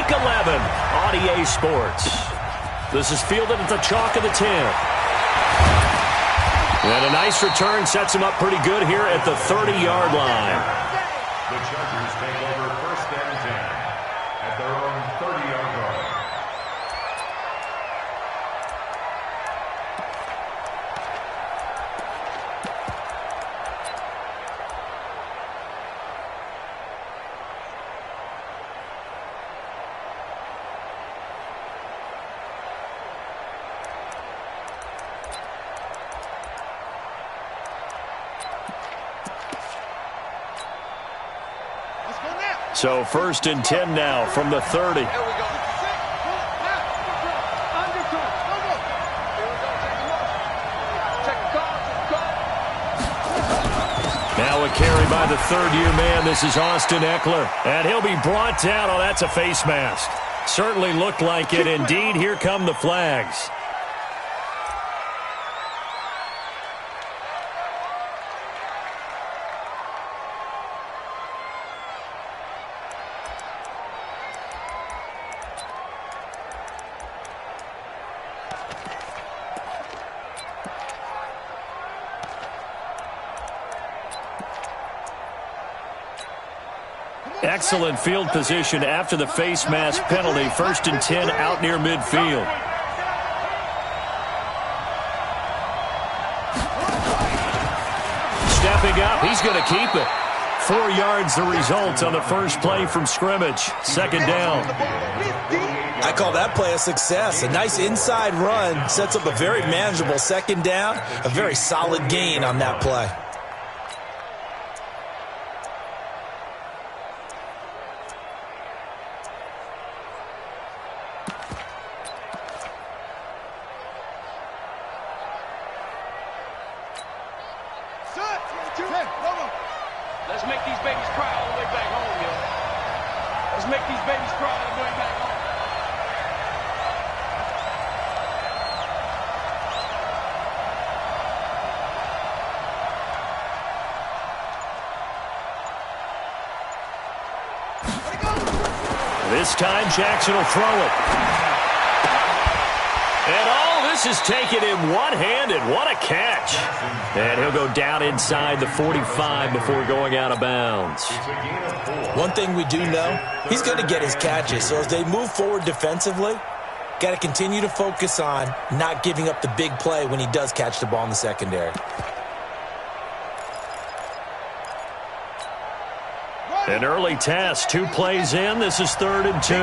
Week 11 on EA Sports. This is fielded at the chalk of the 10. And a nice return sets him up pretty good here at the 30-yard line. The Chargers take over first and 10 at their own 30-yard line. So first and 10 now from the 30. Now a carry by the third-year man. This is Austin Eckler. And he'll be brought down. Oh, that's a face mask. Certainly looked like it. Indeed, here come the flags. Excellent field position after the face mask penalty. First and 10 out near midfield. Stepping up, he's going to keep it. 4 yards the result on the first play from scrimmage. Second down. I call that play a success. A nice inside run sets up a very manageable second down. A very solid gain on that play. Let's make these babies cry all the way back home, yo. Let's make these babies cry all the way back home. This time Jackson will throw it. And all this is taken in one-handed. What a catch. And he'll go down inside the 45 before going out of bounds. One thing we do know, he's going to get his catches. So as they move forward defensively, got to continue to focus on not giving up the big play when he does catch the ball in the secondary. An early test, 2 plays in. This is 3rd and 2.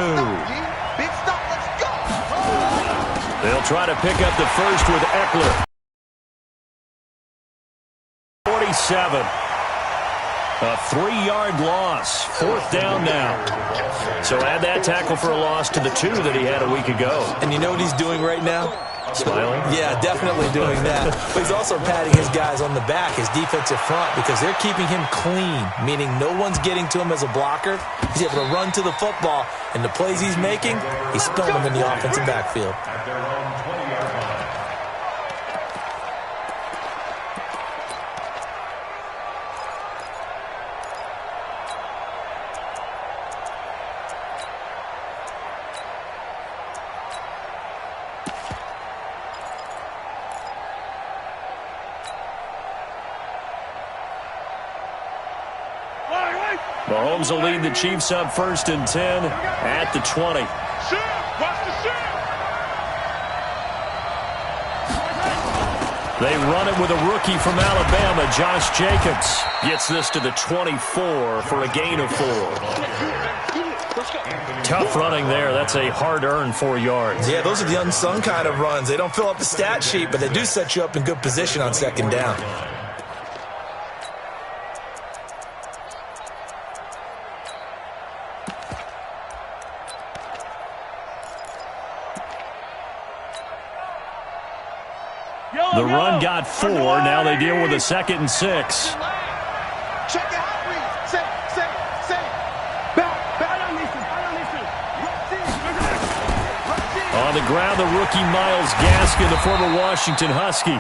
Big stop, let's go. They'll try to pick up the first with Eckler. 47. A 3-yard loss. 4th down now. So add that tackle for a loss to the 2 that he had a week ago. And you know what he's doing right now? Smiling? Yeah, definitely doing that. But he's also patting his guys on the back, his defensive front, because they're keeping him clean, meaning no one's getting to him as a blocker. He's able to run to the football, and the plays he's making, he's spilling them in the offensive backfield. At their own 20-yard line. Mahomes will lead the Chiefs up 1st and 10 at the 20. They run it with a rookie from Alabama, Josh Jacobs. Gets this to the 24 for a gain of 4. Tough running there. That's a hard-earned 4 yards. Yeah, those are the unsung kind of runs. They don't fill up the stat sheet, but they do set you up in good position on second down. The run got 4. Now they deal with a 2nd and 6. Check it out, please. Say. On the ground, the rookie Myles Gaskin, the former Washington Husky.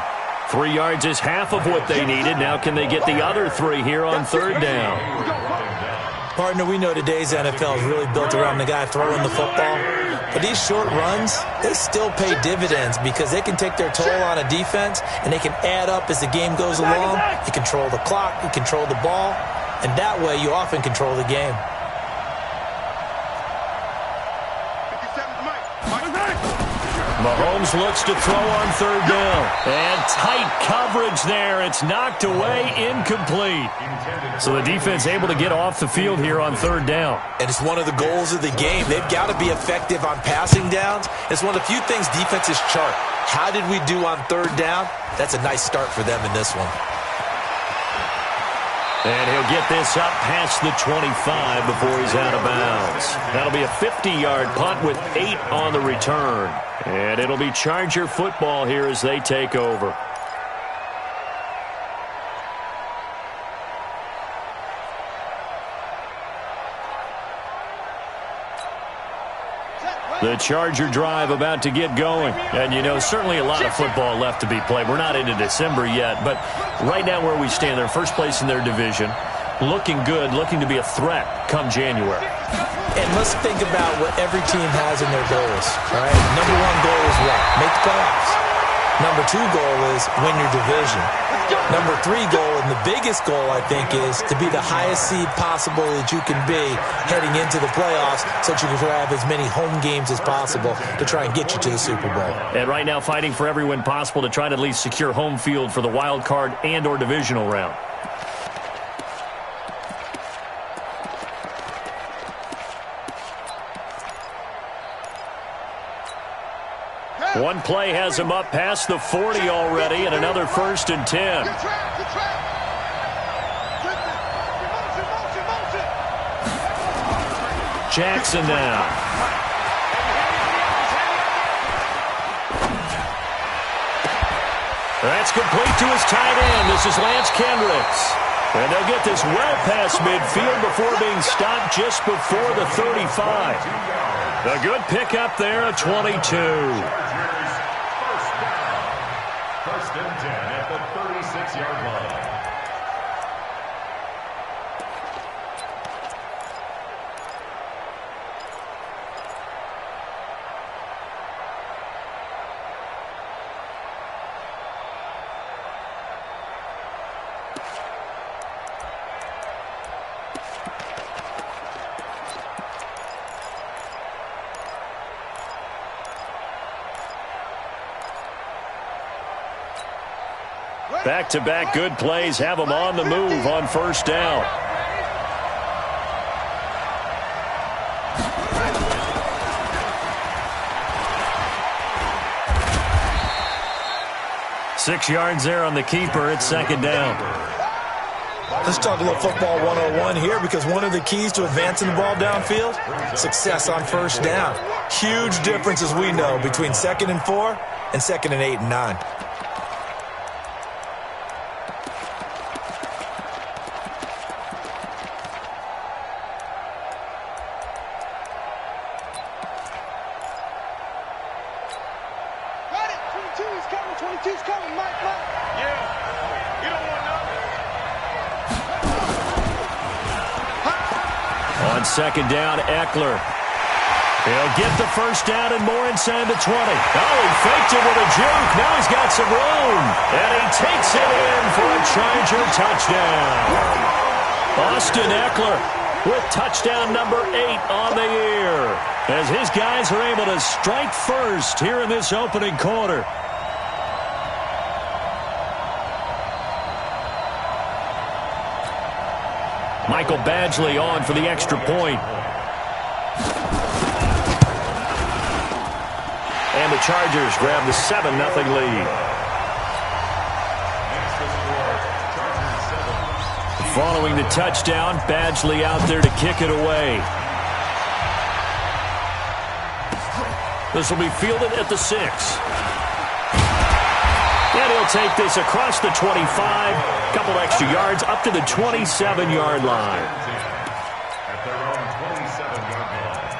3 yards is half of what they needed. Now can they get the other 3 here on 3rd down? Partner, we know today's NFL is really built around the guy throwing the football. But these short runs, they still pay dividends because they can take their toll on a defense and they can add up as the game goes along. You control the clock, you control the ball, and that way you often control the game. Mahomes looks to throw on third down. And tight coverage there. It's knocked away, incomplete. So the defense able to get off the field here on third down. And it's one of the goals of the game. They've got to be effective on passing downs. It's one of the few things defenses chart. How did we do on third down? That's a nice start for them in this one. And he'll get this up past the 25 before he's out of bounds. That'll be a 50-yard punt with 8 on the return. And it'll be Charger football here as they take over. The Charger drive about to get going. And, you know, certainly a lot of football left to be played. We're not into December yet, but right now where we stand, they're first place in their division. Looking good, looking to be a threat come January. And let's think about what every team has in their goals, all right? Number 1 goal is what? Make the playoffs. Number 2 goal is win your division. Number 3 goal, and the biggest goal, I think, is to be the highest seed possible that you can be heading into the playoffs so that you can have as many home games as possible to try and get you to the Super Bowl. And right now fighting for every win possible to try to at least secure home field for the wild card and or divisional round. One play has him up past the 40 already, and another 1st and 10. Jackson now. That's complete to his tight end. This is Lance Kendricks. And they'll get this well past midfield before being stopped just before the 35. A good pickup there of 22. First and 10 at the 36-yard line. Back-to-back good plays have them on the move on first down. Six yards there on the keeper. It's second down. Let's talk a little football 101 here, because one of the keys to advancing the ball downfield, success on first down. Huge difference, as we know, between 2nd and 4 and 2nd and 8 and 9. On second down, Eckler. He'll get the first down and more inside the 20. Oh, he faked it with a juke. Now he's got some room. And he takes it in for a Charger touchdown. Austin Eckler with touchdown number 8 on the year, as his guys are able to strike first here in this opening quarter. Michael Badgley on for the extra point. And the Chargers grab the 7-0 lead. Following the touchdown, Badgley out there to kick it away. This will be fielded at the 6. And he'll take this across the 25, couple extra yards, up to the 27-yard line. At their own 27-yard line.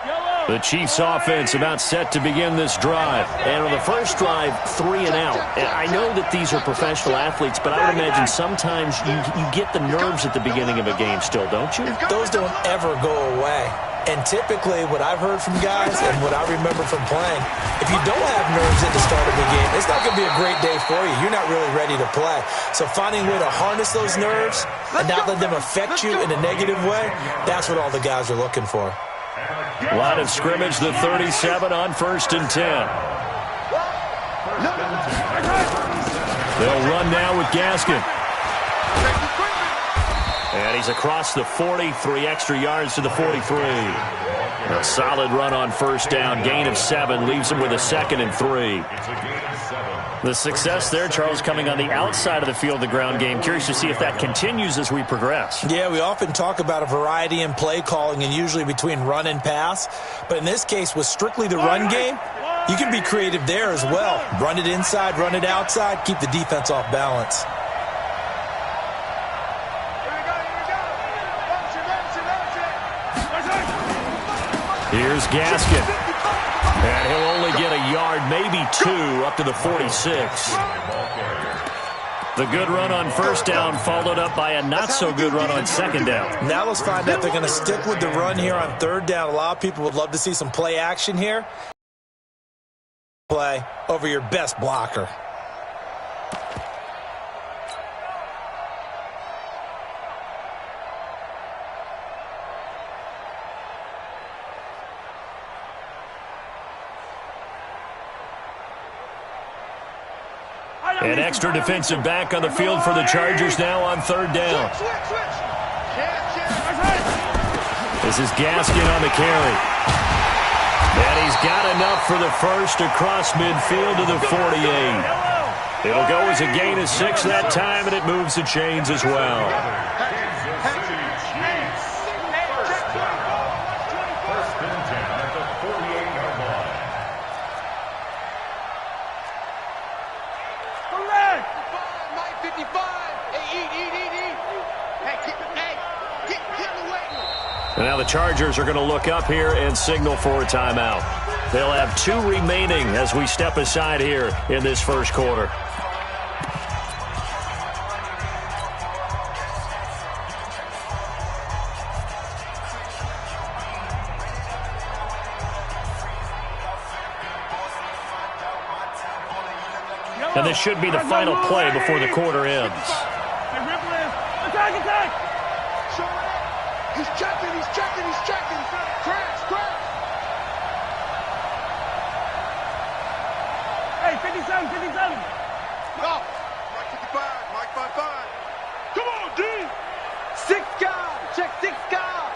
Yellow! The Chiefs offense about set to begin this drive. And on the first drive, 3 and out. And I know that these are professional athletes, but I would imagine sometimes you get the nerves at the beginning of a game still, don't you? Those don't ever go away. And typically, what I've heard from guys and what I remember from playing, if you don't have nerves at the start of the game, it's not going to be a great day for you. You're not really ready to play. So finding a way to harness those nerves and not let them affect you in a negative way, that's what all the guys are looking for. Line of scrimmage, the 37 on 1st and 10. They'll run now with Gaskin. And he's across the 40, 3 extra yards to the 43. A solid run on 1st down, gain of 7, leaves him with a 2nd and 3. The success there, Charles, coming on the outside of the field, the ground game. Curious to see if that continues as we progress. Yeah, we often talk about a variety in play calling and usually between run and pass. But in this case, with strictly the run game, you can be creative there as well. Run it inside, run it outside, keep the defense off balance. Here's Gaskin. And he'll only get a yard, maybe 2, up to the 46. The good run on 1st down followed up by a not-so-good run on 2nd down. Now let's find out if they're going to stick with the run here on 3rd down. A lot of people would love to see some play action here. Play over your best blocker. An extra defensive back on the field for the Chargers now on 3rd down. This is Gaskin on the carry. And he's got enough for the first across midfield to the 48. It'll go as a gain of 6 that time, and it moves the chains as well. And now the Chargers are going to look up here and signal for a timeout. They'll have 2 remaining as we step aside here in this first quarter. And this should be the final play before the quarter ends. Attack, attack! He's checking, he's checking, he's checking. Crash, crash. Hey, 57, 57. Go. Mike 55, Mike 55. Come on, D. 6 guard, check 6 guard.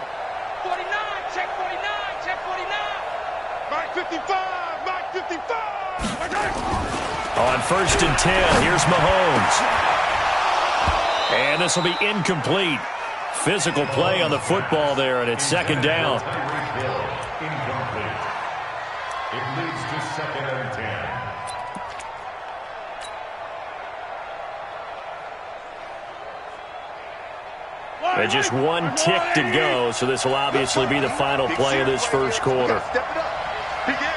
49, check 49, check 49. Mike 55, Mike 55. Okay. On 1st and 10, here's Mahomes. And this will be incomplete. Physical play on the football there, and it's 2nd down. Incomplete. It leads to 2nd and 10. And just 1 tick to go, so this will obviously be the final play of this first quarter. Step it up. Begin.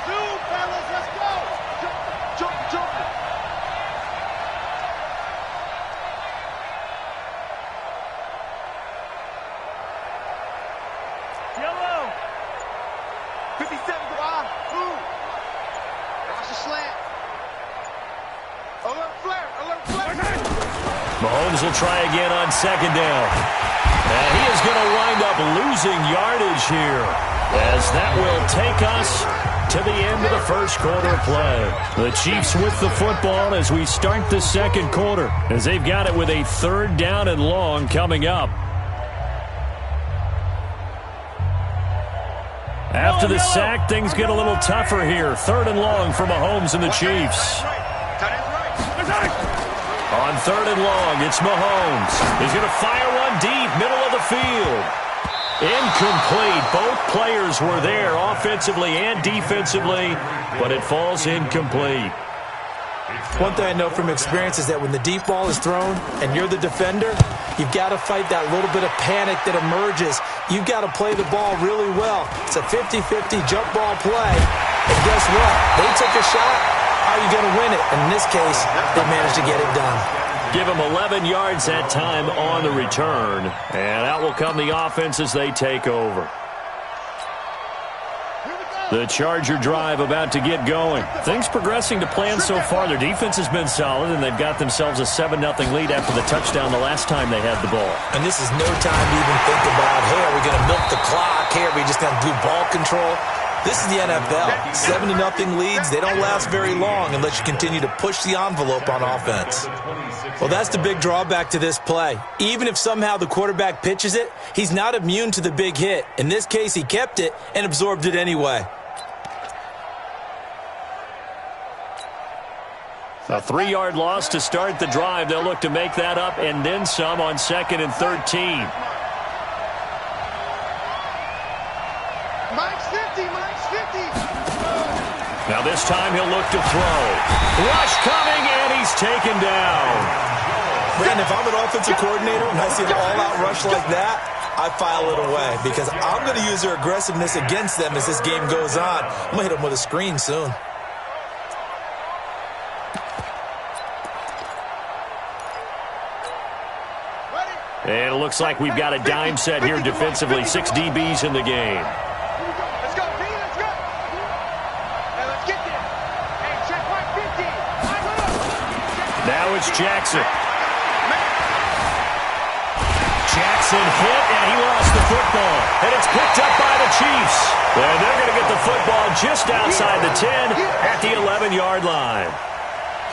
Two, fellas, let's go. Jump. Yellow. 57, wide. Move. Watch the slant. Alert flare. Mahomes will try again on 2nd down. And he is going to wind up losing yardage here, as that will take us to the end of the first quarter of play. The Chiefs with the football as we start the second quarter, as they've got it with a 3rd down and long coming up. After the sack, things get a little tougher here. 3rd and long for Mahomes and the Chiefs. On 3rd and long, it's Mahomes. He's going to fire one deep, middle of the field. Incomplete. Both players were there offensively and defensively, but it falls incomplete. One thing I know from experience is that when the deep ball is thrown and you're the defender, you've got to fight that little bit of panic that emerges. You've got to play the ball really well. It's a 50-50 jump ball play. And guess what? They took a shot. How are you going to win it? And in this case, they managed to get it done. Give them 11 yards that time on the return. And out will come the offense as they take over. The Charger drive about to get going. Things progressing to plan so far. Their defense has been solid, and they've got themselves a 7-0 lead after the touchdown the last time they had the ball. And this is no time to even think about, hey, are we going to milk the clock? Hey, are we just going to do ball control? This is the NFL. 7-0 leads, they don't last very long unless you continue to push the envelope on offense. Well, that's the big drawback to this play. Even if somehow the quarterback pitches it, he's not immune to the big hit. In this case, he kept it and absorbed it anyway. A 3-yard loss to start the drive. They'll look to make that up and then some on 2nd and 13. Mike's 50, Mike's 50. Now this time he'll look to throw. Rush coming, and he's taken down. Brandon, if I'm an offensive coordinator and I see an all-out rush like that, I file it away because I'm going to use their aggressiveness against them as this game goes on. I'm going to hit them with a screen soon. And it looks like we've got a dime set here defensively. 6 DBs in the game. Let's go, B, let's go. Hey, let's get there. Hey, check 150. Now it's Jackson. Jackson hit, and he lost the football. And it's picked up by the Chiefs. And they're going to get the football just outside the 10 at the 11-yard line.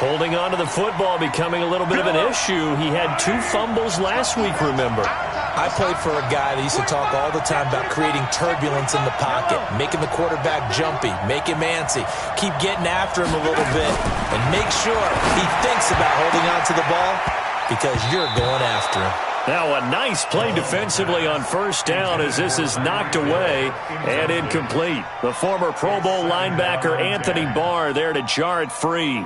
Holding on to the football becoming a little bit of an issue. He had 2 fumbles last week, remember. I played for a guy that used to talk all the time about creating turbulence in the pocket, making the quarterback jumpy, make him antsy, keep getting after him a little bit, and make sure he thinks about holding on to the ball because you're going after him. Now a nice play defensively on first down as this is knocked away and incomplete. The former Pro Bowl linebacker Anthony Barr there to jar it free.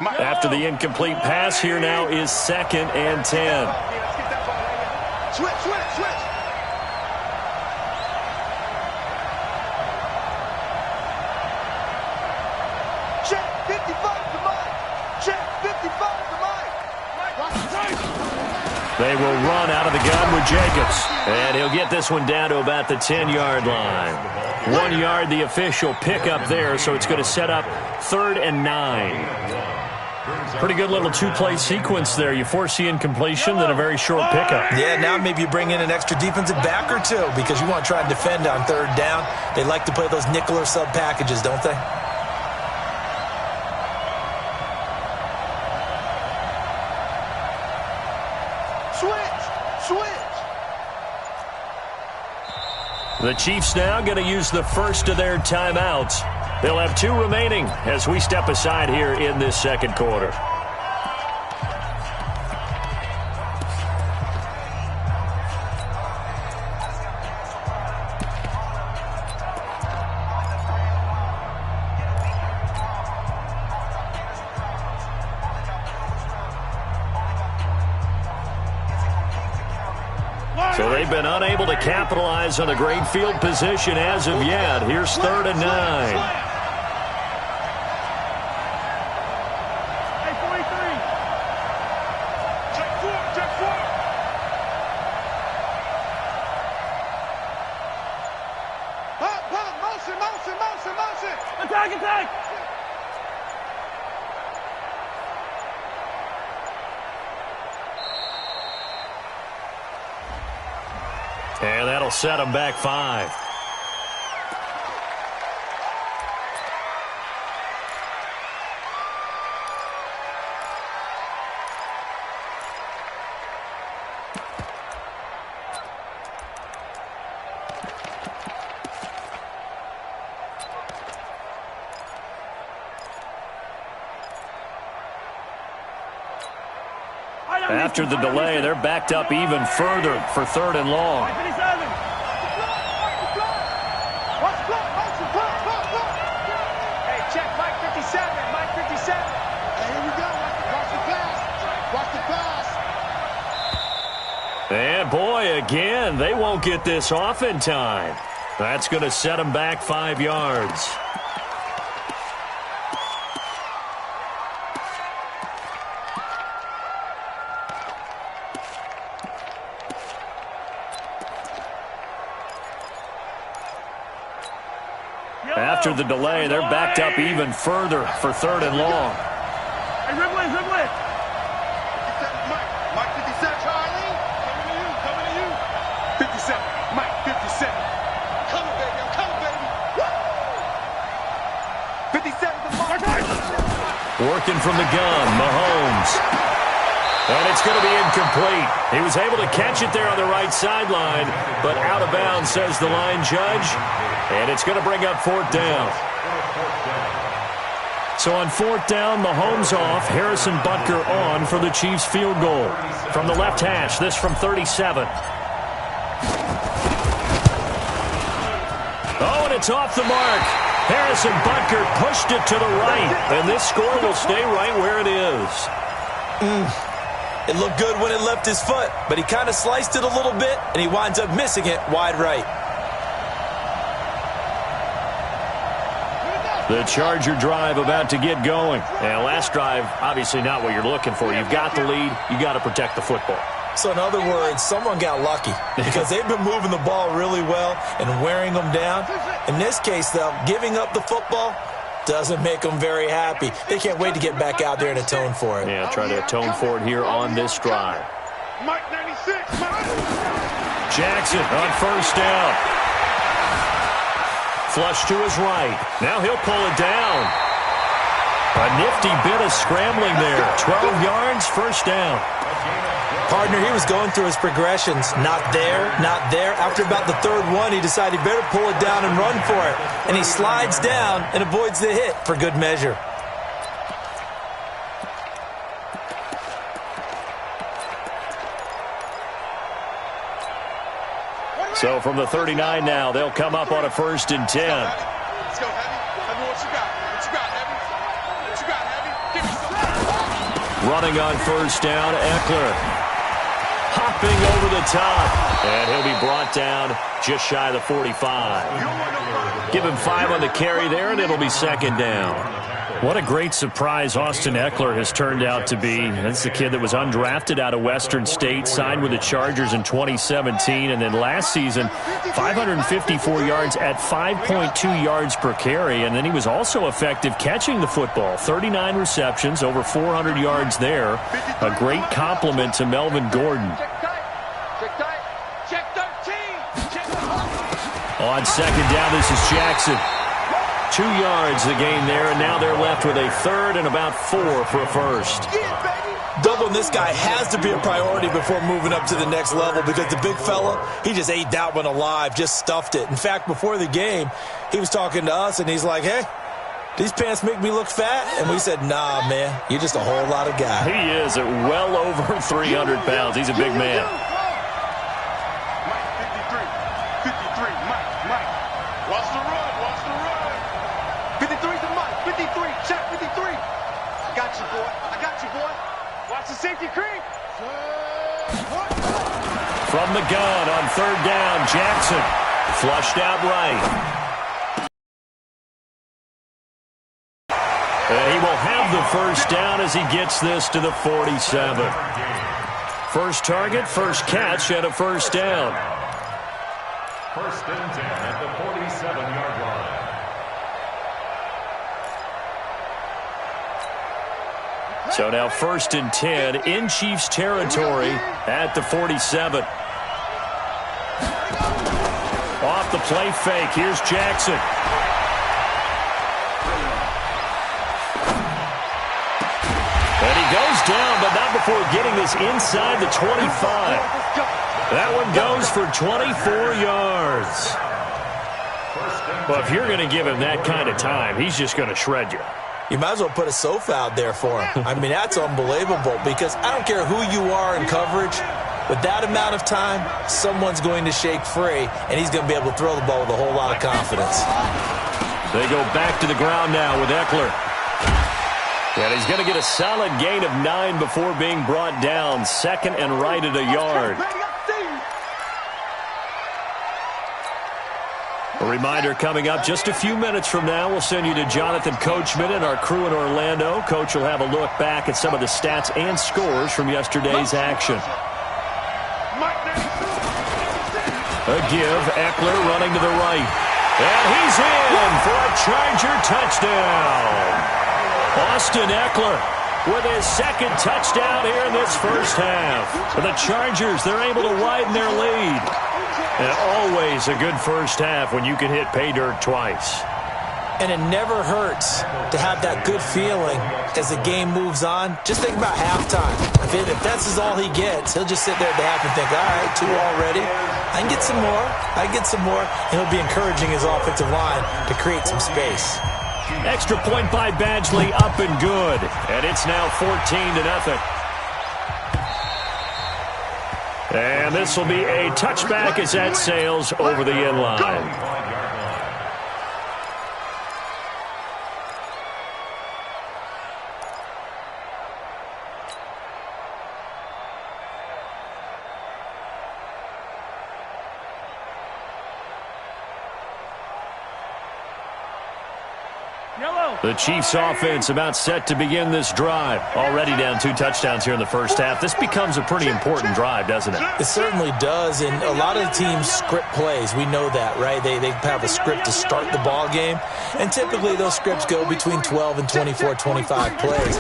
After the incomplete pass, here now is 2nd and 10. Switch, switch, switch. Check 55 to Mike. Check 55 to Mike. They will run out of the gun with Jacobs. And he'll get this one down to about the 10-yard line. 1 yard, the official pickup there, so it's going to set up 3rd and 9. Pretty good little 2-play sequence there. You force the incompletion, then a very short pickup. Yeah, now maybe you bring in an extra defensive back or 2 because you want to try and defend on 3rd down. They like to play those nickel or sub packages, don't they? Switch. The Chiefs now going to use the first of their timeouts. They'll have 2 remaining as we step aside here in this 2nd quarter. So they've been unable to capitalize on a great field position as of yet. Here's 3rd and 9. Attack! And that'll set them back 5. After the delay, they're backed up even further for 3rd and long. Hey, check Mike 57. Mike 57. And boy, again, they won't get this off in time. That's going to set them back 5 yards. After the delay, they're backed up even further for 3rd and long. Hey, Ridley, Ridley. Mike 57, Charlie. Coming to you. 57, Mike 57. Coming, baby, I'm coming, baby. Woo! 57 to Mike. Working from the gun, Mahomes. And it's going to be incomplete. He was able to catch it there on the right sideline, but out of bounds, says the line judge. And it's going to bring up 4th down. So on 4th down, Mahomes off, Harrison Butker on for the Chiefs field goal. From the left hash, this from 37. Oh, and it's off the mark. Harrison Butker pushed it to the right, and this score will stay right where it is. It looked good when it left his foot, but he kind of sliced it a little bit, and he winds up missing it wide right. The Charger drive about to get going. And last drive, obviously not what you're looking for. You've got the lead. You got to protect the football. So in other words, someone got lucky because they've been moving the ball really well and wearing them down. In this case, though, giving up the football doesn't make them very happy. They can't wait to get back out there and atone for it. Yeah, try to atone for it here on this drive. Mike 96, Mike. Jackson on 1st down. Flush to his right. Now he'll pull it down. A nifty bit of scrambling there. 12 yards, 1st down. Partner, he was going through his progressions. Not there, not there. After about the 3rd one, he decided he better pull it down and run for it. And he slides down and avoids the hit for good measure. So from the 39 now, they'll come up on a 1st and 10. Let's go, Heavy. Heavy, what you got? What you got, Heavy? What you got, Heavy? Give me some. Running on 1st down, Eckler. Hopping over the top. And he'll be brought down just shy of the 45. Give him 5 on the carry there, and it'll be 2nd down. What a great surprise Austin Eckler has turned out to be. That's the kid that was undrafted out of Western State, signed with the Chargers in 2017, and then last season, 554 yards at 5.2 yards per carry, and then he was also effective catching the football. 39 receptions, over 400 yards there. A great compliment to Melvin Gordon. Check 13. On 2nd down, this is Jackson. 2 yards the gain there, and now they're left with a 3rd and about 4 for a 1st. Doubling this guy has to be a priority before moving up to the next level because the big fella, he just ate that one alive, just stuffed it. In fact, before the game, he was talking to us, and he's like, hey, these pants make me look fat? And we said, nah, man, you're just a whole lot of guy. He is at well over 300 pounds. He's a big man. Mike 53. 53, Mike. Watch the run. 53 to Mike. 53. Check 53. I got you, boy. Watch the safety creep. From the gun on 3rd down, Jackson. Flushed out right. And he will have the 1st down as he gets this to the 47. First target, first catch, and a 1st down. 1st and 10 at the 47-yard line. So now 1st and 10 in Chiefs territory at the 47. Off the play fake. Here's Jackson. And he goes down, but not before getting this inside the 25. That one goes for 24 yards. Well, if you're going to give him that kind of time, he's just going to shred you. You might as well put a sofa out there for him. I mean, that's unbelievable because I don't care who you are in coverage. With that amount of time, someone's going to shake free, and he's going to be able to throw the ball with a whole lot of confidence. They go back to the ground now with Eckler. And he's going to get a solid gain of 9 before being brought down. Second and right at a yard. A reminder coming up just a few minutes from now. We'll send you to Jonathan Coachman and our crew in Orlando. Coach will have a look back at some of the stats and scores from yesterday's action. A give, Eckler running to the right. And he's in for a Charger touchdown. Austin Eckler with his second touchdown here in this first half. For the Chargers, they're able to widen their lead. And always a good first half when you can hit pay dirt twice. And it never hurts to have that good feeling as the game moves on. Just think about halftime. If that's all he gets, he'll just sit there at the half and think, all right, 2 already. I can get some more. I can get some more. And he'll be encouraging his offensive line to create some space. Extra point by Badgley, up and good. And it's now 14-0. And this will be a touchback as that sails over the end line. The Chiefs offense about set to begin this drive. Already down 2 touchdowns here in the first half. This becomes a pretty important drive, doesn't it? It certainly does, and a lot of the teams script plays. We know that, right? They have a script to start the ball game, and typically those scripts go between 12 and 24, 25 plays.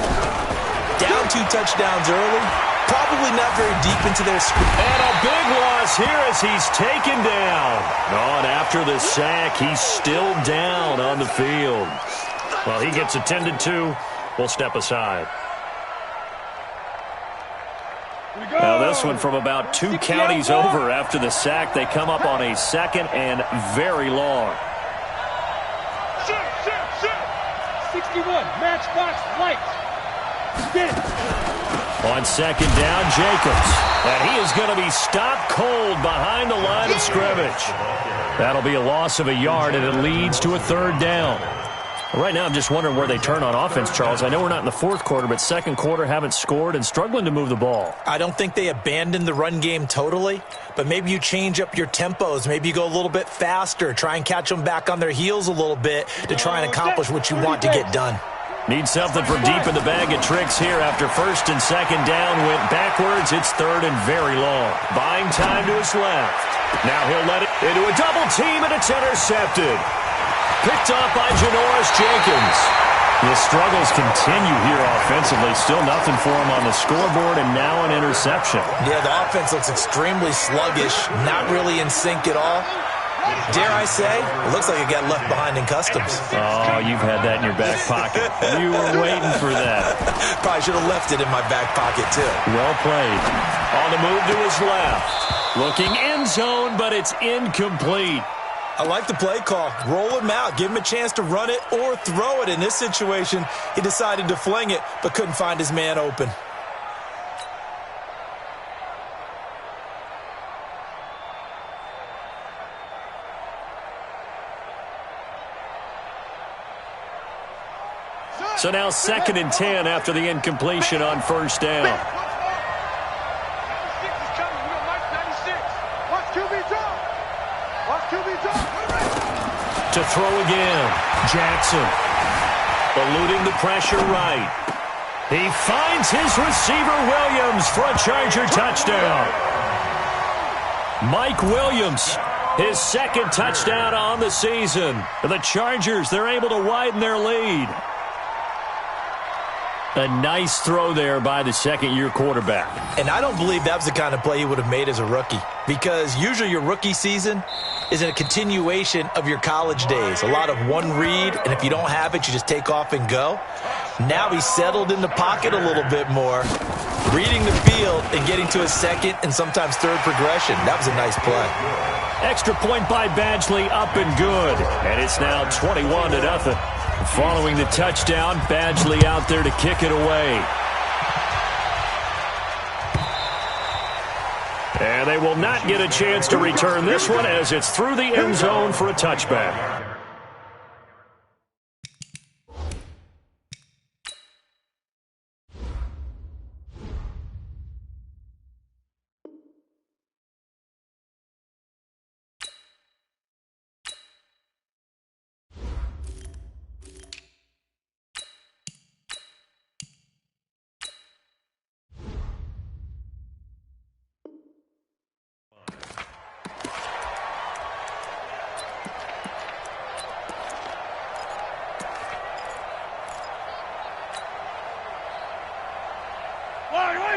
Down 2 touchdowns early, probably not very deep into their script. And a big loss here as he's taken down. Oh, and after the sack, he's still down on the field. Well, he gets attended to. We'll step aside. Now this one from about 2 counties over after the sack. They come up on a second and very long. 61, matchbox lights. Get it. On second down, Jacobs. And he is going to be stopped cold behind the line of scrimmage. That'll be a loss of a yard, and it leads to a 3rd down. Right now, I'm just wondering where they turn on offense, Charles. I know we're not in the 4th quarter, but 2nd quarter haven't scored and struggling to move the ball. I don't think they abandoned the run game totally, but maybe you change up your tempos. Maybe you go a little bit faster, try and catch them back on their heels a little bit to try and accomplish what you want to get done. Need something from deep in the bag of tricks here after 1st and 2nd down went backwards. It's 3rd and very long. Buying time to his left. Now he'll let it into a double team, and it's intercepted. Picked off by Janoris Jenkins. The struggles continue here offensively. Still nothing for him on the scoreboard, and now an interception. Yeah, the offense looks extremely sluggish, not really in sync at all. Dare I say, it looks like it got left behind in customs. Oh, you've had that in your back pocket. You were waiting for that. Probably should have left it in my back pocket, too. Well played. On the move to his left. Looking end zone, but it's incomplete. I like the play call. Roll him out. Give him a chance to run it or throw it. In this situation, he decided to fling it, but couldn't find his man open. So now 2nd and 10 after the incompletion on 1st down. To throw again, Jackson. Eluding the pressure right. He finds his receiver Williams for a Charger touchdown. Mike Williams, his 2nd touchdown on the season. The Chargers, they're able to widen their lead. A nice throw there by the 2nd-year quarterback. And I don't believe that was the kind of play he would have made as a rookie, because usually your rookie season is a continuation of your college days. A lot of one read, and if you don't have it, you just take off and go. Now he's settled in the pocket a little bit more, reading the field and getting to his 2nd and sometimes 3rd progression. That was a nice play. Extra point by Badgley, up and good. And it's now 21-0. Following the touchdown, Badgley out there to kick it away. And they will not get a chance to return this one as it's through the end zone for a touchback.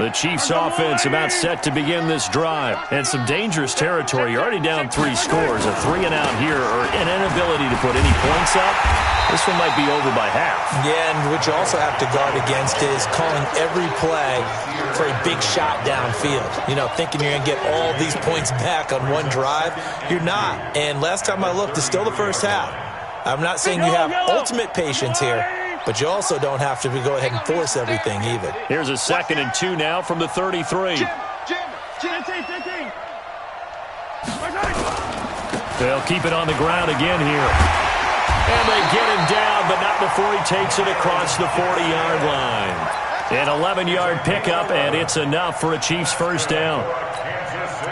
The Chiefs offense about set to begin this drive. And some dangerous territory. You're already down 3 scores. A 3-and-out here or an inability to put any points up. This one might be over by half. Yeah, and what you also have to guard against is calling every play for a big shot downfield. You know, thinking you're going to get all these points back on one drive. You're not. And last time I looked, it's still the first half. I'm not saying you have ultimate patience here, but you also don't have to go ahead and force everything either. Here's a 2nd and 2 now from the 33. They'll keep it on the ground again here. And they get him down, but not before he takes it across the 40-yard line. An 11-yard pickup, and it's enough for a Chiefs first down.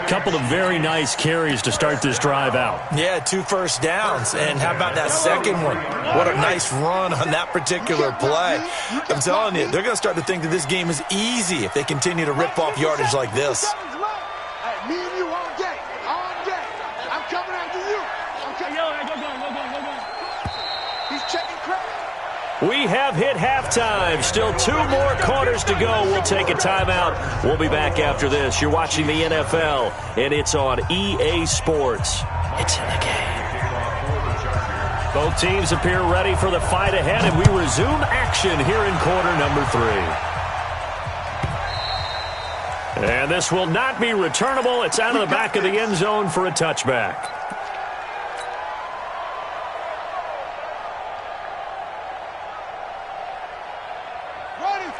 Couple of very nice carries to start this drive out. Yeah, 2 first downs. And how about that second one? What a nice run on that particular play. I'm telling you, they're going to start to think that this game is easy if they continue to rip off yardage like this. Hey, me and you all day. All day. I'm coming after you. He's checking credit. We have hit halftime. Still 2 more quarters to go. We'll take a timeout. We'll be back after this. You're watching the NFL, and it's on EA Sports. It's in the game. Both teams appear ready for the fight ahead, and we resume action here in quarter number 3. And this will not be returnable. It's out of the back of the end zone for a touchback.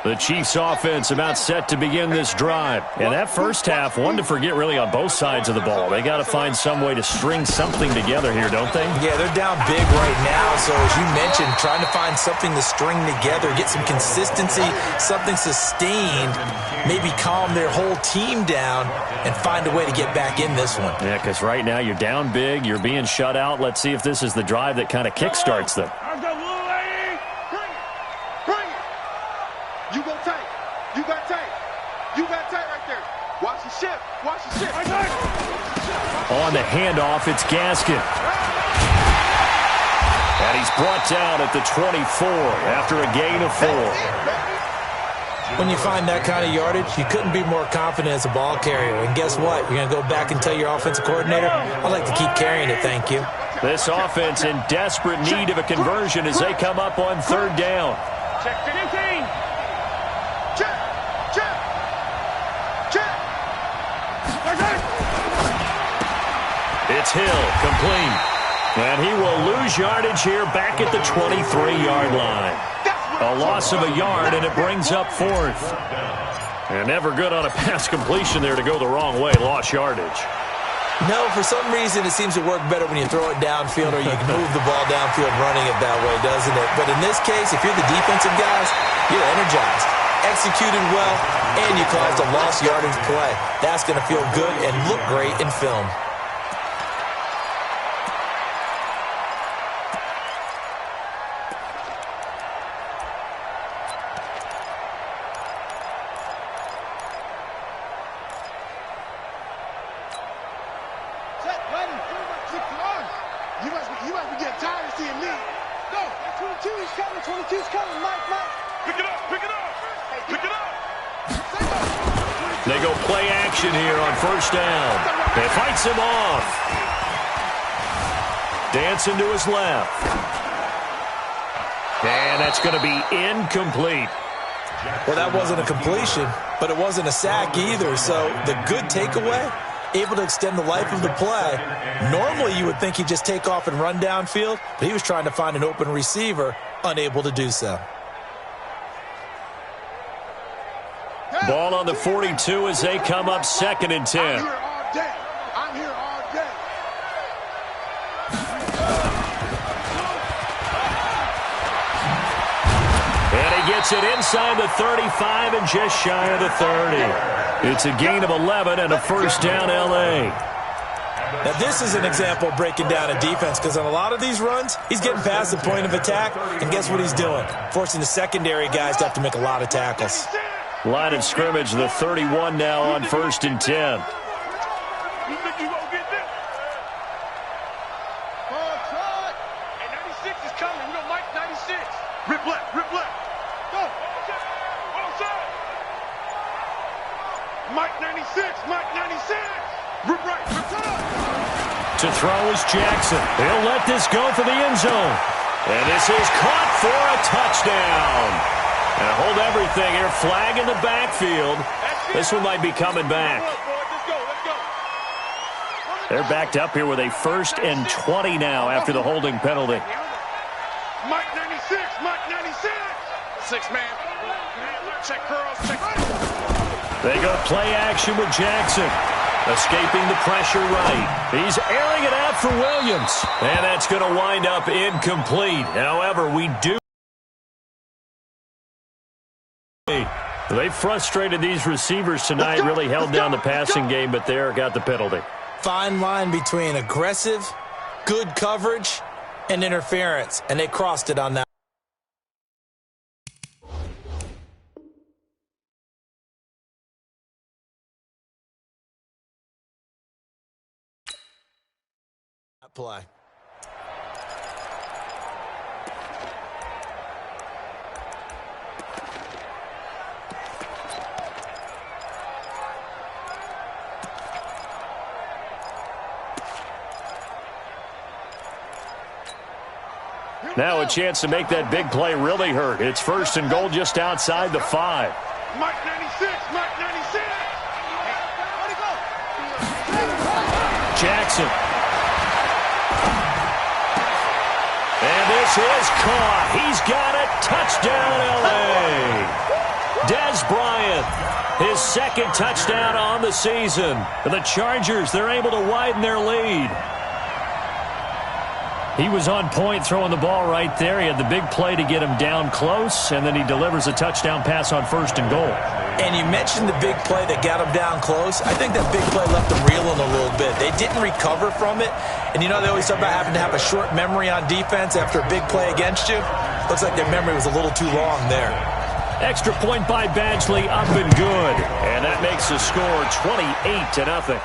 The Chiefs offense about set to begin this drive. And that first half, one to forget really on both sides of the ball. They got to find some way to string something together here, don't they? Yeah, they're down big right now. So as you mentioned, trying to find something to string together, get some consistency, something sustained, maybe calm their whole team down and find a way to get back in this one. Yeah, because right now you're down big, you're being shut out. Let's see if this is the drive that kind of kickstarts them. You go tight. You got tight. You got tight right there. Watch the shift. Watch the shift. On the handoff, it's Gaskin. And he's brought down at the 24 after a gain of 4. When you find that kind of yardage, you couldn't be more confident as a ball carrier. And guess what? You're going to go back and tell your offensive coordinator, I'd like to keep carrying it, thank you. This offense in desperate need of a conversion as they come up on 3rd down. Check 15. Check. Check. Check. It's Hill, complete. And he will lose yardage here back at the 23-yard line. A loss of a yard, and it brings up 4th. And never good on a pass completion there to go the wrong way. Lost yardage. No, for some reason it seems to work better when you throw it downfield or you can move the ball downfield running it that way, doesn't it? But in this case, if you're the defensive guys, you're energized, executed well, and you caused a lost yardage play. That's going to feel good and look great in film. You must be getting tired of seeing me. Go. 22's coming. 22's coming. Mike. Pick it up. Pick it up. Pick it up. They go play action here on 1st down. They fights him off. Dancing to his left. And that's going to be incomplete. Well, that wasn't a completion, but it wasn't a sack either. So the good takeaway, able to extend the life of the play. Normally you would think he'd just take off and run downfield, but he was trying to find an open receiver, unable to do so. Ball on the 42 as they come up 2nd and 10. I'm here all day. I'm here all day. And he gets it inside the 35 and just shy of the 30. It's a gain of 11 and a 1st down, L.A. Now, this is an example of breaking down a defense because on a lot of these runs, he's getting past the point of attack, and guess what he's doing? Forcing the secondary guys to have to make a lot of tackles. Line of scrimmage, the 31 now on 1st and 10. You think you gonna get this? Try. Hey, 96 is coming. We got Mike 96. Rip left. Go. Mike 96, Mike 96. Right, return. To throw is Jackson. He'll let this go for the end zone. And this is caught for a touchdown. And hold everything here. Flag in the backfield. This one might be coming back. They're backed up here with a 1st and 20 now after the holding penalty. Mike 96, Mike 96. 6-man. Check curls, check. They go play action with Jackson. Escaping the pressure right. He's airing it out for Williams. And that's going to wind up incomplete. However, we do. They frustrated these receivers tonight, really held down the passing game, but there got the penalty. Fine line between aggressive, good coverage, and interference, and they crossed it on that play. Now a chance to make that big play really hurt. It's 1st and goal just outside the 5. Mike 96, Mike 96. Where'd he go? Jackson. And this is caught. He's got it. Touchdown, L.A. Dez Bryant, his 2nd touchdown on the season. And the Chargers, they're able to widen their lead. He was on point throwing the ball right there. He had the big play to get him down close, and then he delivers a touchdown pass on 1st and goal. And you mentioned the big play that got him down close. I think that big play left them reeling a little bit. They didn't recover from it. And you know they always talk about having to have a short memory on defense after a big play against you. Looks like their memory was a little too long there. Extra point by Badgley, up and good. And that makes the score 28-0.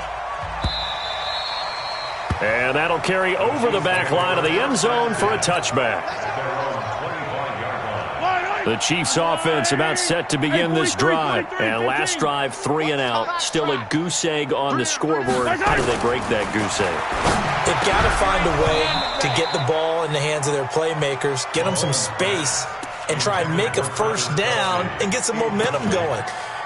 And that'll carry over the back line of the end zone for a touchback. The Chiefs offense about set to begin this drive. And last drive, 3 and out. Still a goose egg on the scoreboard. How do they break that goose egg? They've got to find a way to get the ball in the hands of their playmakers, get them some space, and try and make a 1st down and get some momentum going.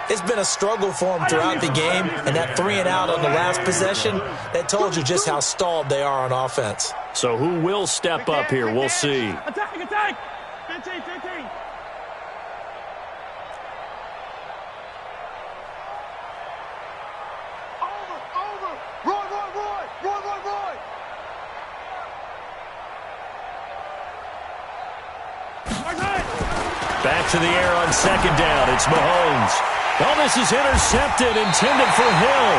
It's been a struggle for them throughout the game, and that 3 and out on the last possession, that told you just how stalled they are on offense. So who will step up here? We'll see. Attack, attack. 15, 15. Over. Roy. Back to the air on 2nd down. It's Mahomes. Oh, this is intercepted, intended for Hill.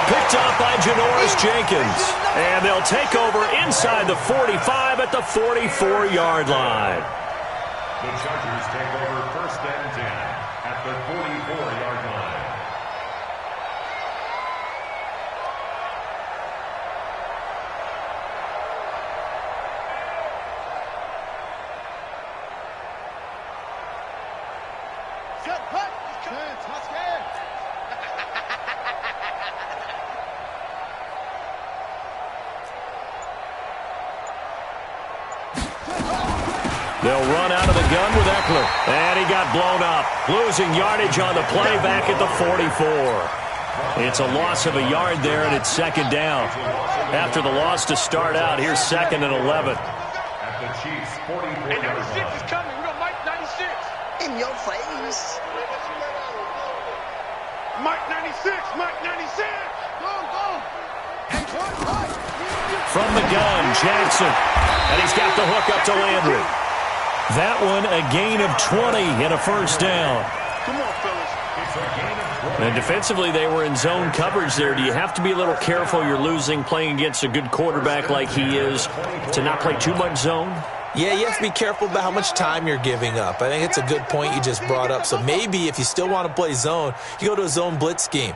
Picked up by Janoris Jenkins. And they'll take over inside the 45 at the 44-yard line. The Chargers take over 1st and 10 at the 44-yard line. They'll run out of the gun with Eckler. And he got blown up. Losing yardage on the play back at the 44. It's a loss of a yard there, and it's 2nd down. After the loss to start out, here's 2nd and 11. At the Chiefs' 44-yard And 96 line. is coming. We got Mike 96. In your face. Mike 96, Mike 96. Go. And one. From the gun, Jackson. And he's got the hook up to Landry. That one, a gain of 20 and a 1st down. Come on, fellas. It's a gain of 20. And defensively, they were in zone coverage there. Do you have to be a little careful? You're losing playing against a good quarterback like he is to not play too much zone? Yeah, you have to be careful about how much time you're giving up. I think it's a good point you just brought up. So maybe if you still want to play zone, you go to a zone blitz scheme.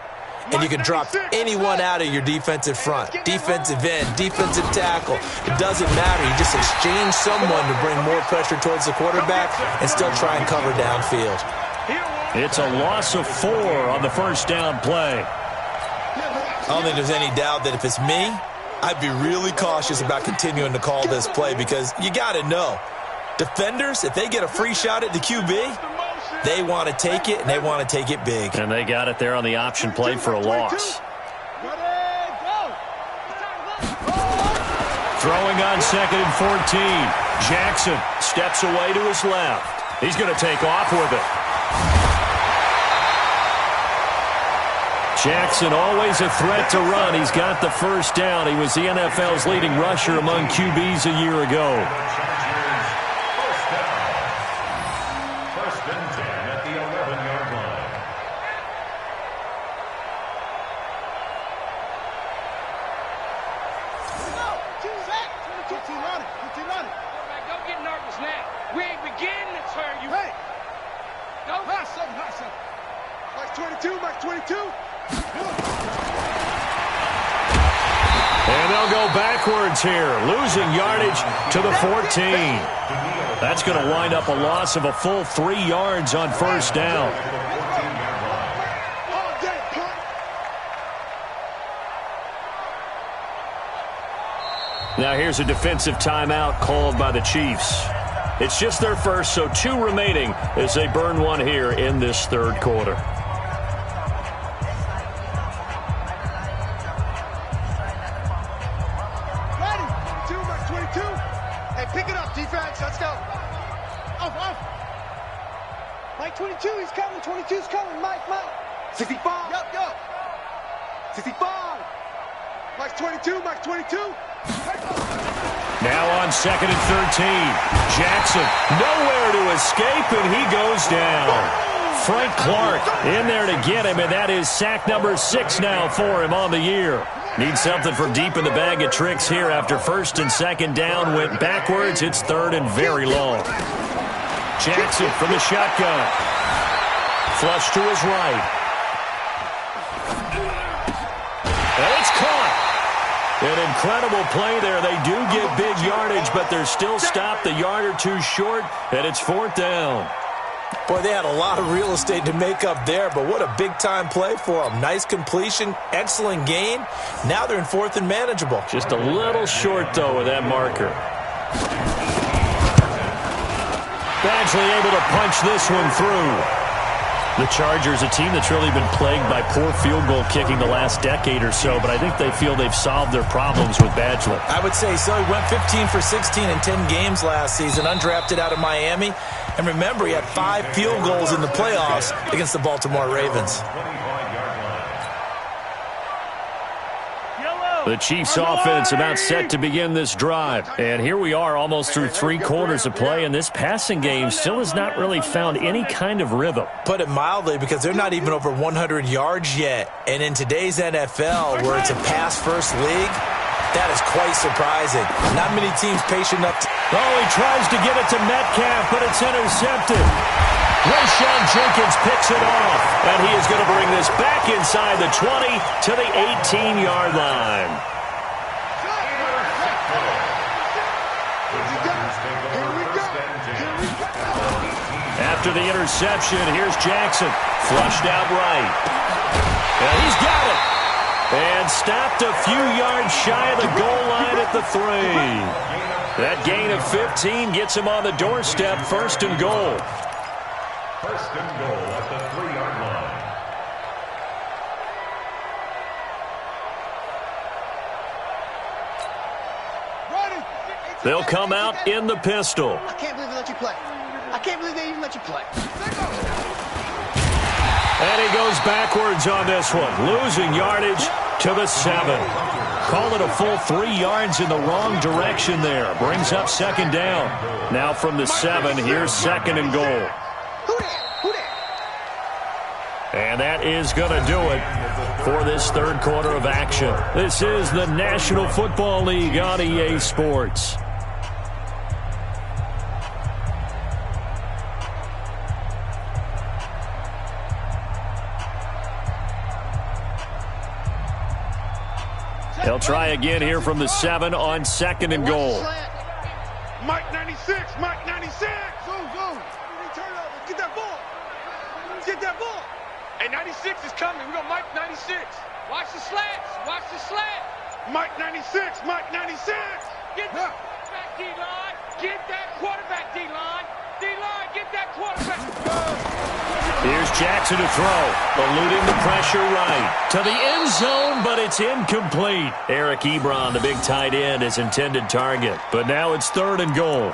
And you can drop anyone out of your defensive front, defensive end, defensive tackle. It doesn't matter. You just exchange someone to bring more pressure towards the quarterback and still try and cover downfield. Here, It's a loss of 4 on the first down play. I don't think there's any doubt that if it's me, I'd be really cautious about continuing to call this play because you got to know, defenders, if they get a free shot at the QB, they want to take it, and they want to take it big. And they got it there on the option play for a loss. Throwing on 2nd and 14. Jackson steps away to his left. He's going to take off with it. Jackson always a threat to run. He's got the first down. He was the NFL's leading rusher among QBs a year ago. First and 10 at the 11-yard line. Don't get nervous now. We ain't beginning to turn you. Hey! Go. Hot something. Mike 22, Mike 22. And they'll go backwards here, losing yardage to the 14. That's going to wind up a loss of a full 3 yards on first down. Now here's a defensive timeout called by the Chiefs. It's just their first, so 2 remaining as they burn one here in this third quarter. Pick it up, defense. Let's go. Off. Mike 22, he's coming. 22's coming. Mike. 65. Yo. 65. Mike 22. Now on 2nd and 13. Jackson nowhere to escape, and he goes down. Frank Clark in there to get him, and that is sack number 6 now for him on the year. Need something from deep in the bag of tricks here after first and second down went backwards. It's third and very long. Jackson from the shotgun. Flush to his right. And it's caught. An incredible play there. They do get big yardage, but they're still stopped a yard or 2 short, and it's 4th down. Boy, they had a lot of real estate to make up there, but what a big-time play for them. Nice completion, excellent gain. Now they're in 4th and manageable. Just a little short, though, with that marker. Badgley able to punch this one through. The Chargers, a team that's really been plagued by poor field goal kicking the last decade or so, but I think they feel they've solved their problems with Badgley. I would say so. He went 15 for 16 in 10 games last season, undrafted out of Miami. And remember, he had 5 field goals in the playoffs against the Baltimore Ravens. The Chiefs offense about set to begin this drive. And here we are almost through 3 quarters of play, and this passing game still has not really found any kind of rhythm. Put it mildly, because they're not even over 100 yards yet. And in today's NFL, where it's a pass-first league, that is quite surprising. Not many teams patient enough to... Oh, he tries to get it to Metcalf, but it's intercepted. Rashawn Jenkins picks it off, and he is going to bring this back inside the 20 to the 18-yard line. After the interception, here's Jackson, flushed out right. And he's got it. And stopped a few yards shy of the goal line at the 3. That gain of 15 gets him on the doorstep, 1st and goal. 1st and goal at the 3-yard line. They'll come out in the pistol. I can't believe they let you play. I can't believe they even let you play. And he goes backwards on this one, losing yardage to the 7. Call it a full 3 yards in the wrong direction there. Brings up 2nd down. Now from the 7, here's 2nd and goal. And that is going to do it for this third quarter of action. This is the National Football League on EA Sports. They'll try again here from the 7 on 2nd and goal. Mike 96, Mike 96. Zoom. Turn over. Get that ball. get that ball. Hey, 96 is coming. We're going to Mike 96. Watch the slats. Watch the slat. Mike 96. Mike 96. Get that quarterback, D-line. Get that quarterback, D-line. D-line, get that quarterback. Here's Jackson to throw. Eluding the pressure right. To the end zone, but it's incomplete. Eric Ebron, the big tight end, is intended target. But now it's 3rd and goal.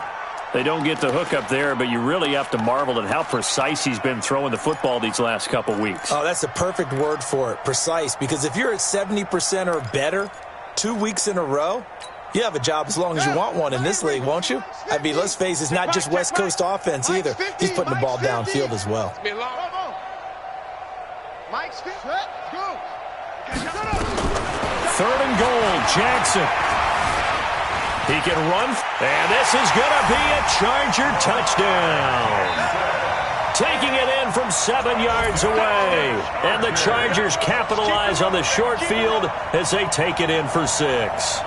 They don't get the hook up there, but you really have to marvel at how precise he's been throwing the football these last couple weeks. Oh, that's a perfect word for it, precise, because if you're at 70% or better 2 weeks in a row, you have a job as long as you want one in this league, won't you? I mean, let's face it, it's not just West Coast offense either. He's putting the ball downfield as well. Mike's fit. Go. 3rd and goal, Jackson. He can run, and this is going to be a Charger touchdown. Taking it in from 7 yards away. And the Chargers capitalize on the short field as they take it in for 6.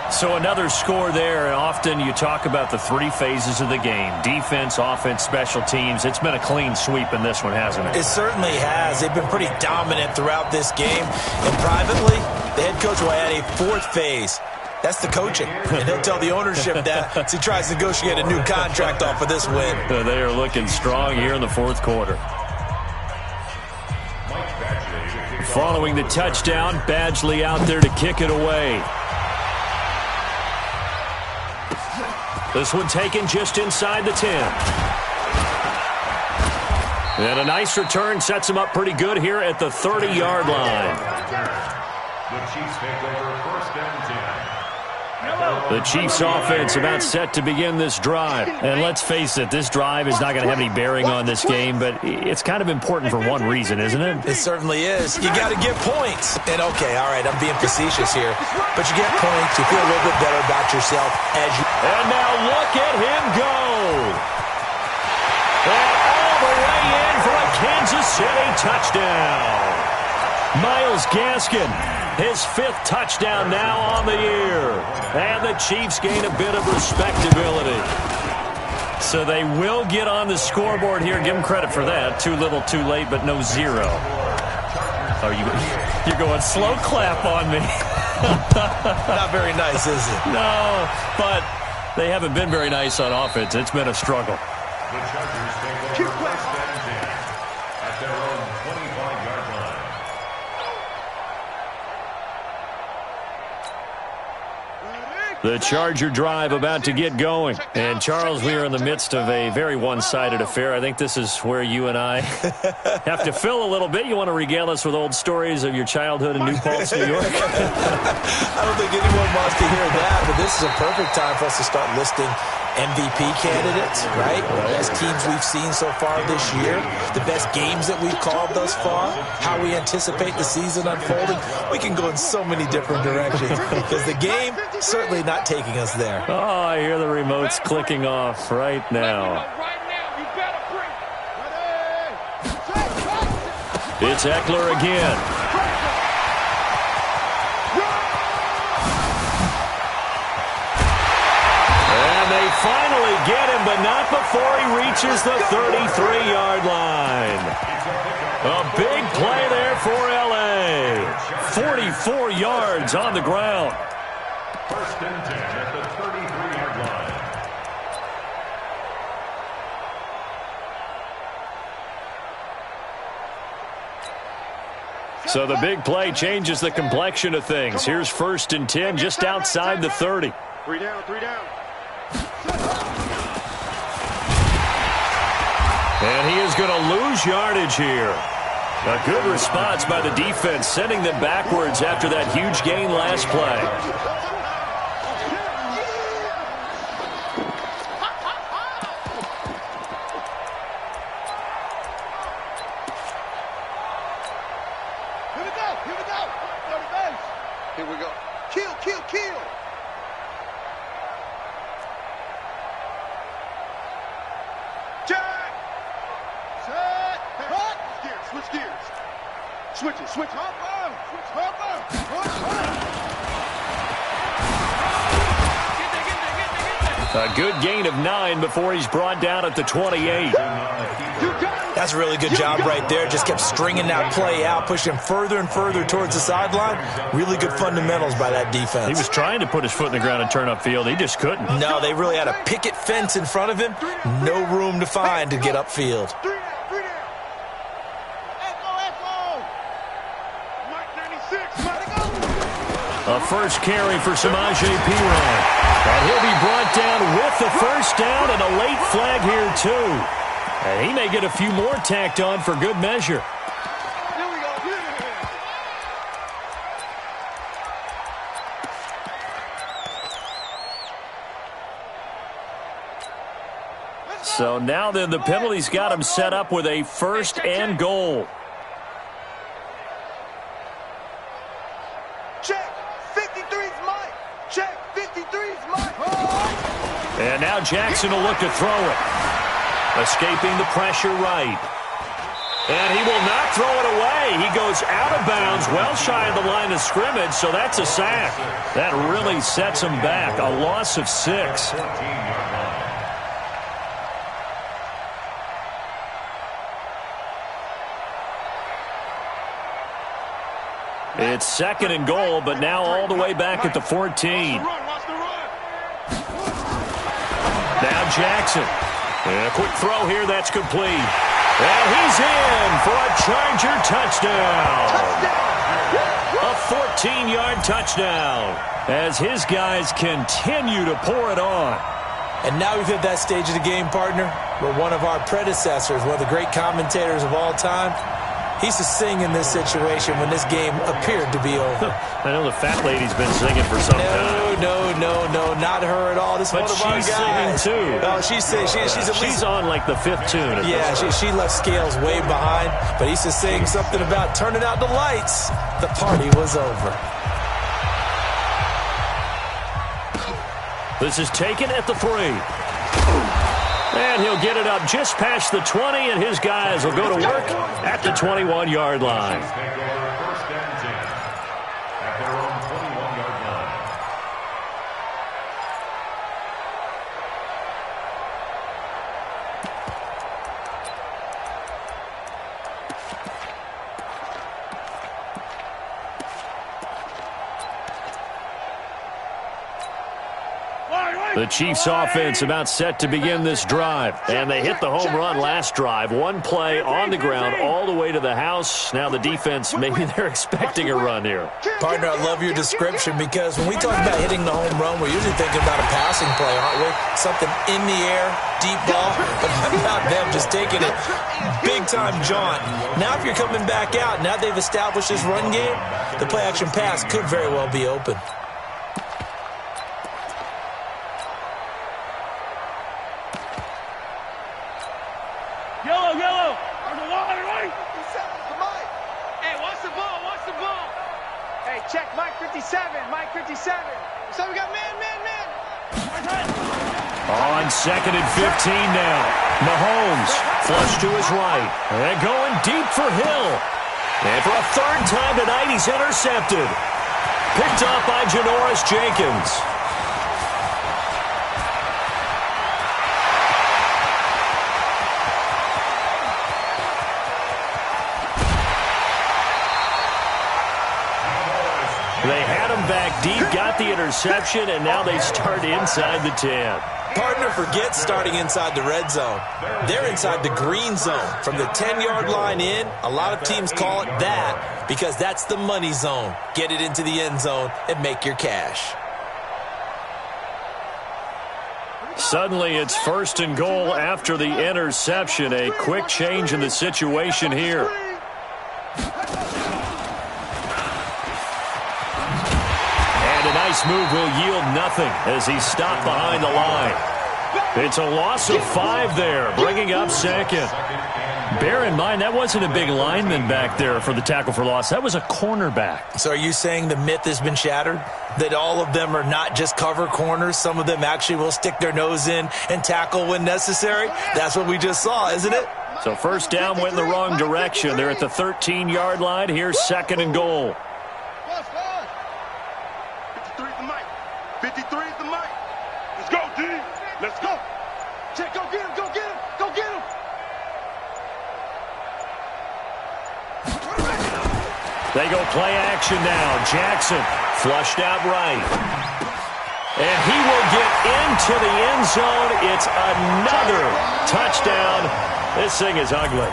So another score there, and often you talk about the 3 phases of the game. Defense, offense, special teams. It's been a clean sweep in this one, hasn't it? It certainly has. They've been pretty dominant throughout this game. And privately, the head coach will add a 4th phase. That's the coaching. And he'll tell the ownership that as he tries to negotiate a new contract off of this win. They are looking strong here in the 4th quarter. Following the touchdown, Badgley out there to kick it away. This one taken just inside the 10. And a nice return sets him up pretty good here at the 30-yard line. The Chiefs take over 1st and 10. The Chiefs offense about set to begin this drive. And let's face it, this drive is not going to have any bearing on this game, but it's kind of important for one reason, isn't it? It certainly is. You got to get points. And okay, all right, I'm being facetious here, but you get points, you feel a little bit better about yourself as you... And now look at him go. And all the way in for a Kansas City touchdown. Myles Gaskin, his 5th touchdown now on the year. And the Chiefs gain a bit of respectability. So they will get on the scoreboard here. Give them credit for that. Too little, too late, but no 0. You're going slow clap on me. Not very nice, is it? No, but they haven't been very nice on offense. It's been a struggle. The Chargers take over 1st and 10 at their own 25-yard line. The Charger drive about to get going. And, Charles, we are in the midst of a very one-sided affair. I think this is where you and I have to fill a little bit. You want to regale us with old stories of your childhood in New Paltz, New York? I don't think anyone wants to hear that, but this is a perfect time for us to start listing MVP candidates, right? The best teams we've seen so far this year, the best games that we've called thus far, how we anticipate the season unfolding. We can go in so many different directions because the game certainly not taking us there. Oh, I hear the remotes clicking off right now. It's Eckler again. They finally get him, but not before he reaches the 33-yard line. A big play there for L.A. 44 yards on the ground. 1st and 10 at the 33-yard line. So the big play changes the complexion of things. Here's 1st and 10 just outside the 30. 3 down, 3 down. And he is going to lose yardage here. A good response by the defense, sending them backwards after that huge gain last play. Here we go. Kill, kill, kill. Jack. Set. Cut. Switch gears. Switch it. Switch. Hop. A good gain of 9 before he's brought down at the 28. That That's a really good job right there. Just kept stringing that play out, pushing him further and further towards the sideline. Really good fundamentals by that defense. He was trying to put his foot in the ground and turn upfield. He just couldn't. No, they really had a picket fence in front of him. No room to find to get upfield. A first carry for Samaje Perine. And he'll be brought down with the first down and a late flag here, too. And he may get a few more tacked on for good measure. So now then, the penalty's got him set up with a first and goal. Check. 53's Mike. Check. 53's Mike. And now Jackson will look to throw it. Escaping the pressure right. And he will not throw it away. He goes out of bounds, well shy of the line of scrimmage, so that's a sack. That really sets him back. A loss of 6. It's second and goal, but now all the way back at the 14. Now Jackson. And a quick throw here, that's complete. And he's in for a Charger touchdown. A 14-yard touchdown as his guys continue to pour it on. And now we've hit that stage of the game, partner, where one of our predecessors, one of the great commentators of all time, he used to sing in this situation when this game appeared to be over. I know the fat lady's been singing for some time. No, not her at all. This But one of our she's guys. singing, too. Oh, she's at least... She's on like the 5th tune. Yeah, she left Scales way behind, but he used to sing something about turning out the lights. The party was over. This is taken at the 3. And he'll get it up just past the 20, and his guys will go to work at the 21-yard line. Take over first and 10 at their own 21-yard line. The Chiefs offense about set to begin this drive. And they hit the home run last drive. One play on the ground all the way to the house. Now the defense, maybe they're expecting a run here. Partner, I love your description because when we talk about hitting the home run, we're usually thinking about a passing play, aren't we? Something in the air, deep ball. But how about them just taking it big-time jaunt? Now if you're coming back out, now they've established this run game, the play-action pass could very well be open. Yellow. Hey, what's the ball? Hey, check Mike 57. So we got man. On second and 15 now. Mahomes flush to his right. And going deep for Hill. And for a third time tonight, he's intercepted. Picked up by Janoris Jenkins. They had him back deep, got the interception, and now they start inside the 10. Partner, forget starting inside the red zone. They're inside the green zone. From the 10-yard line in, a lot of teams call it that because that's the money zone. Get it into the end zone and make your cash. Suddenly, it's first and goal after the interception. A quick change in the situation here. Nice move will yield nothing as he's stopped behind the line. It's a loss of 5 there, bringing up second. Bear in mind, that wasn't a big lineman back there for the tackle for loss. That was a cornerback. So are you saying the myth has been shattered? That all of them are not just cover corners? Some of them actually will stick their nose in and tackle when necessary? That's what we just saw, isn't it? So first down went in the wrong direction. They're at the 13-yard line. Here's second and goal. 53's the mic. Let's go, D. Let's go. Check, go get him. They go play action now. Jackson flushed out right. And he will get into the end zone. It's another touchdown. This thing is ugly.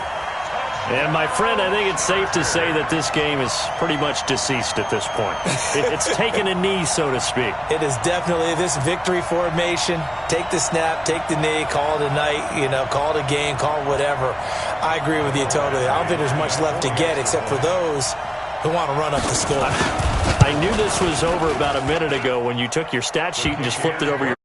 And, my friend, I think it's safe to say that this game is pretty much deceased at this point. It's taken a knee, so to speak. It is definitely this victory formation. Take the snap, take the knee, call it a night, call it a game, call it whatever. I agree with you totally. I don't think there's much left to get except for those who want to run up the score. I knew this was over about a minute ago when you took your stat sheet and just flipped it over your